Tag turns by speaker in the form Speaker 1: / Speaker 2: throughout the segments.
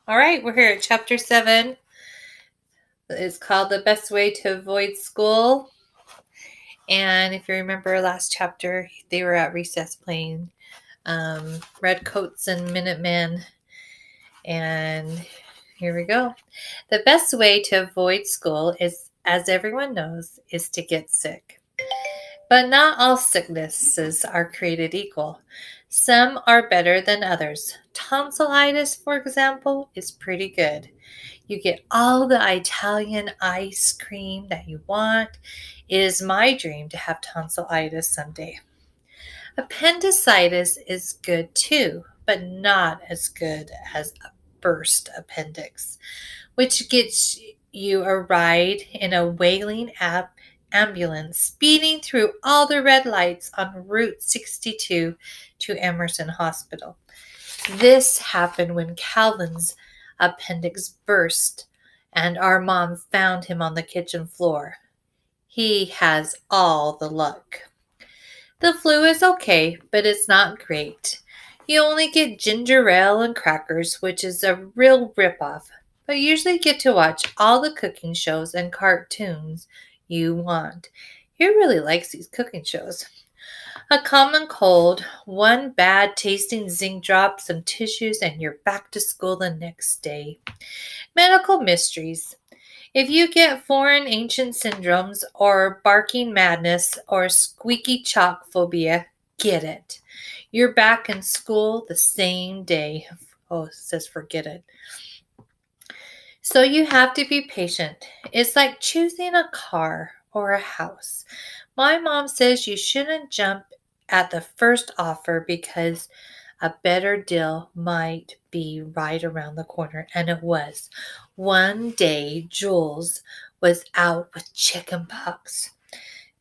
Speaker 1: All right, we're here at chapter 7. It's called The Best Way to Avoid School. And if you remember last chapter, they were at recess playing Redcoats and Minutemen. And here we go. The best way to avoid school is, as everyone knows, is to get sick. But not all sicknesses are created equal. Some are better than others. Tonsillitis, for example, is pretty good. You get all the Italian ice cream that you want. It is my dream to have tonsillitis someday. Appendicitis is good too, but not as good as a burst appendix, which gets you a ride in a wailing ambulance speeding through all the red lights on Route 62 to Emerson Hospital. This happened when Calvin's appendix burst and our mom found him on the kitchen floor. He has all the luck. The flu is okay, but it's not great. You only get ginger ale and crackers, which is a real ripoff, but you usually get to watch all the cooking shows and cartoons you want. He really likes these cooking shows. A common cold, one bad tasting zinc drop, some tissues, and you're back to school the next day. Medical mysteries. If you get foreign ancient syndromes or barking madness or squeaky chalk phobia, get it. You're back in school the same day. Oh, it says forget it. So you have to be patient. It's like choosing a car or a house. My mom says you shouldn't jump at the first offer because a better deal might be right around the corner, and it was. One day, Jules was out with chicken pox.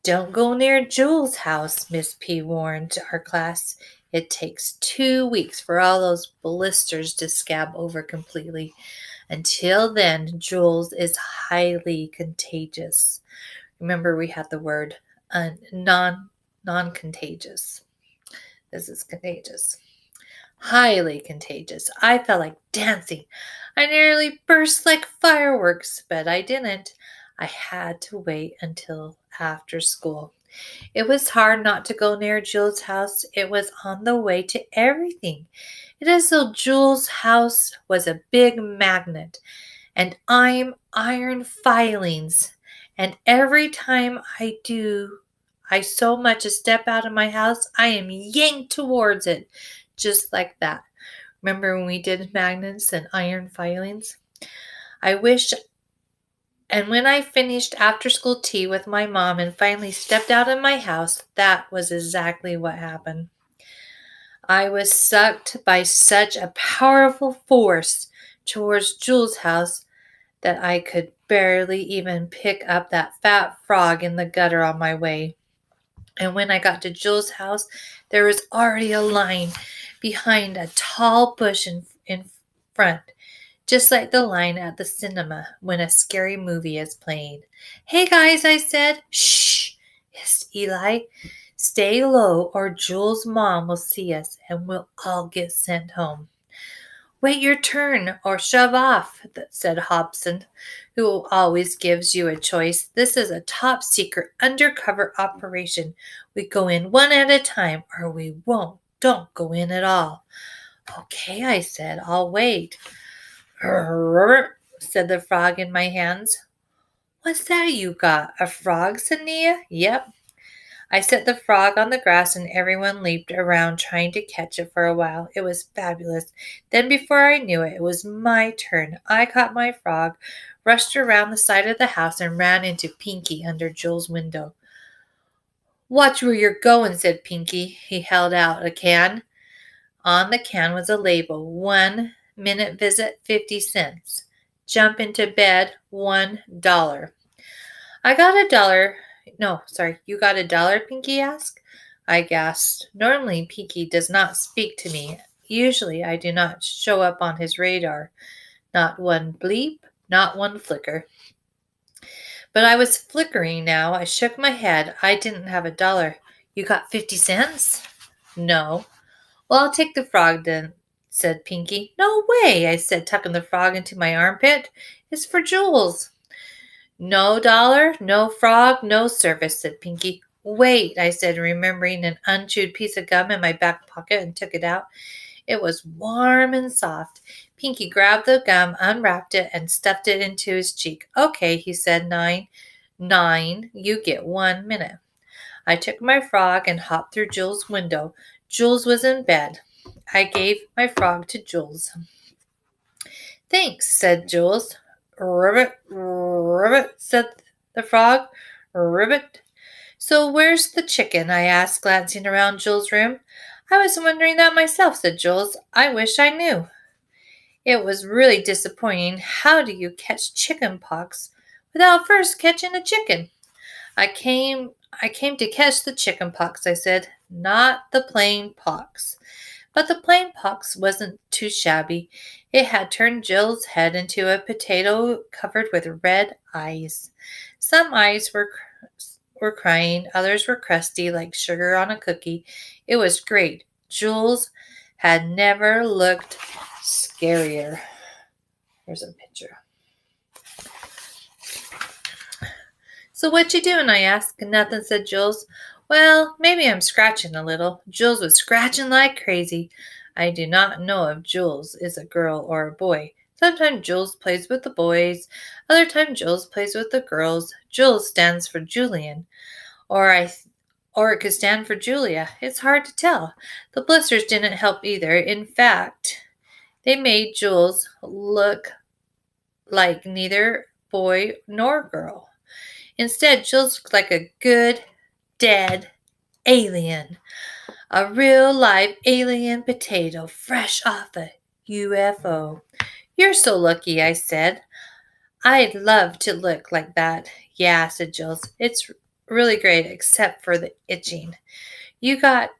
Speaker 1: Don't go near Jules' house, Miss P warned our class. It takes 2 weeks for all those blisters to scab over completely. Until then, Jules is highly contagious. Remember, we had the word non-contagious. This is contagious. Highly contagious. I felt like dancing. I nearly burst like fireworks, but I didn't. I had to wait until after school. It was hard not to go near Jules' house. It was on the way to everything. It is though Jules' house was a big magnet, and I'm iron filings. And every time I so much as step out of my house, I am yanked towards it, just like that. Remember when we did magnets and iron filings? And when I finished after school tea with my mom and finally stepped out of my house, that was exactly what happened. I was sucked by such a powerful force towards Jules' house that I could barely even pick up that fat frog in the gutter on my way. And when I got to Jules' house, there was already a line behind a tall bush in front, just like the line at the cinema when a scary movie is playing. Hey guys, I said. Shh, hissed Eli. Stay low or Jules' mom will see us and we'll all get sent home. Wait your turn or shove off, said Hobson, who always gives you a choice. This is a top secret undercover operation. We go in one at a time or we won't. Don't go in at all. Okay, I said, I'll wait. Said the frog in my hands. What's that you got? A frog, said Nia. Yep. I set the frog on the grass and everyone leaped around trying to catch it for a while. It was fabulous. Then before I knew it, it was my turn. I caught my frog, rushed around the side of the house, and ran into Pinky under Jules' window. Watch where you're going, said Pinky. He held out a can. On the can was a label, 1 minute visit, 50 cents. Jump into bed, $1. I got $1. No, sorry, you got $1, Pinky asked. I gasped. Normally, Pinky does not speak to me. Usually, I do not show up on his radar. Not one bleep, not one flicker. But I was flickering now. I shook my head. I didn't have $1. You got 50 cents? No. Well, I'll take the frog then, said Pinky. No way, I said, tucking the frog into my armpit. It's for Jules. No dollar, no frog, no service, said Pinky. Wait, I said, remembering an unchewed piece of gum in my back pocket and took it out. It was warm and soft. Pinky grabbed the gum, unwrapped it, and stuffed it into his cheek. Okay, he said, 9. 9, you get 1 minute. I took my frog and hopped through Jules' window. Jules was in bed. I gave my frog to Jules. Thanks, said Jules. Ribbit, ribbit, said the frog. Ribbit. So where's the chicken? I asked, glancing around Jules' room. I was wondering that myself, said Jules. I wish I knew. It was really disappointing. How do you catch chicken pox without first catching a chicken? I came to catch the chicken pox, I said, not the plain pox. But the plain pox wasn't too shabby. It had turned Jill's head into a potato covered with red eyes. Some eyes were crying, others were crusty like sugar on a cookie. It was great. Jules had never looked scarier. Here's a picture. So what you doing? I asked. Nothing, said Jules. Well, maybe I'm scratching a little. Jules was scratching like crazy. I do not know if Jules is a girl or a boy. Sometimes Jules plays with the boys. Other times Jules plays with the girls. Jules stands for Julian. Or it could stand for Julia. It's hard to tell. The blisters didn't help either. In fact, they made Jules look like neither boy nor girl. Instead, Jules looked like a good, dead alien. A real live alien potato fresh off a UFO. You're so lucky, I said. I'd love to look like that. Yeah, said Jules. It's really great, except for the itching. You got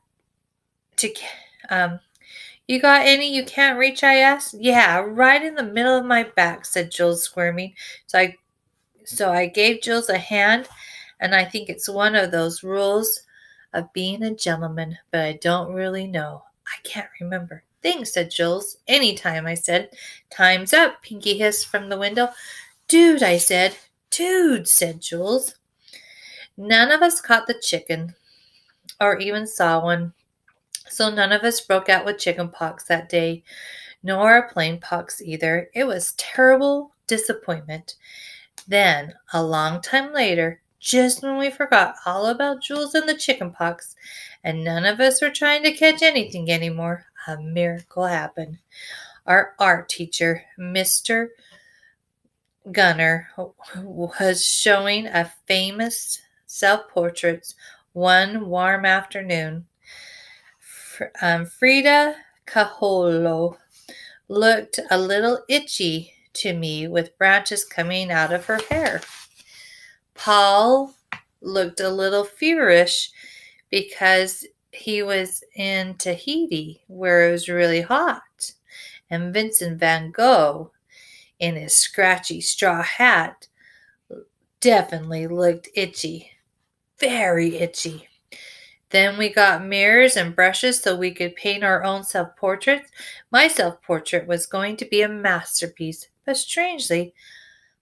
Speaker 1: any you can't reach, I asked. Yeah, right in the middle of my back, said Jules, squirming. So I gave Jules a hand, and I think it's one of those rules of being a gentleman, but I don't really know. I can't remember. Thanks, said Jules. Anytime, I said. Time's up, Pinky hissed from the window. Dude, I said. Dude, said Jules. None of us caught the chicken or even saw one, so none of us broke out with chicken pox that day, nor a plain pox either. It was terrible disappointment. Then, a long time later, just when we forgot all about Jules and the chicken pox, and none of us were trying to catch anything anymore, a miracle happened. Our art teacher, Mr. Gunner, was showing a famous self-portraits one warm afternoon. Frida Kahlo looked a little itchy to me with branches coming out of her hair. Paul looked a little feverish because he was in Tahiti where it was really hot. And Vincent van Gogh, in his scratchy straw hat, definitely looked itchy. Very itchy. Then we got mirrors and brushes so we could paint our own self-portraits. My self-portrait was going to be a masterpiece, but strangely,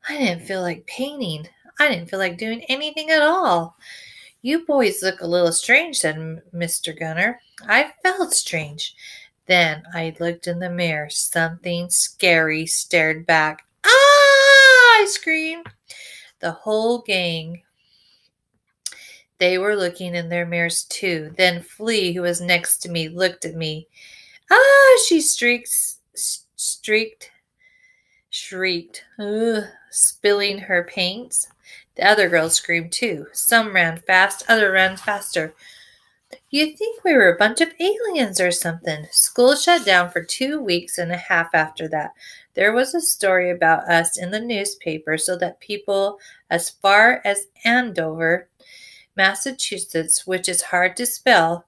Speaker 1: I didn't feel like painting. I didn't feel like doing anything at all. You boys look a little strange, said Mr. Gunner. I felt strange. Then I looked in the mirror. Something scary stared back. Ah! I screamed. The whole gang, they were looking in their mirrors too. Then Flea, who was next to me, looked at me. Ah! She shrieked, ugh, spilling her paints. The other girls screamed too. Some ran fast, others ran faster. You'd think we were a bunch of aliens or something. School shut down for 2 weeks and a half after that. There was a story about us in the newspaper so that people as far as Andover, Massachusetts, which is hard to spell,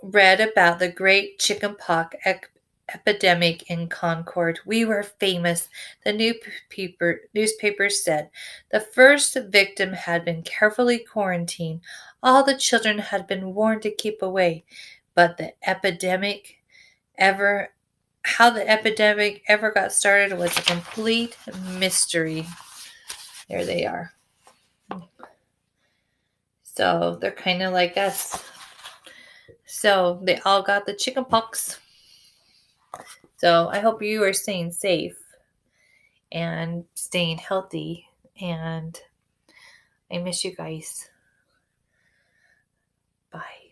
Speaker 1: read about the great chickenpox epidemic in Concord. We were famous, the newspapers said. The first victim had been carefully quarantined. All the children had been warned to keep away, but the epidemic Ever How the epidemic ever got started was a complete mystery. There they are. So they're kind of like us. So they all got the chicken pox. So I hope you are staying safe and staying healthy. And I miss you guys. Bye.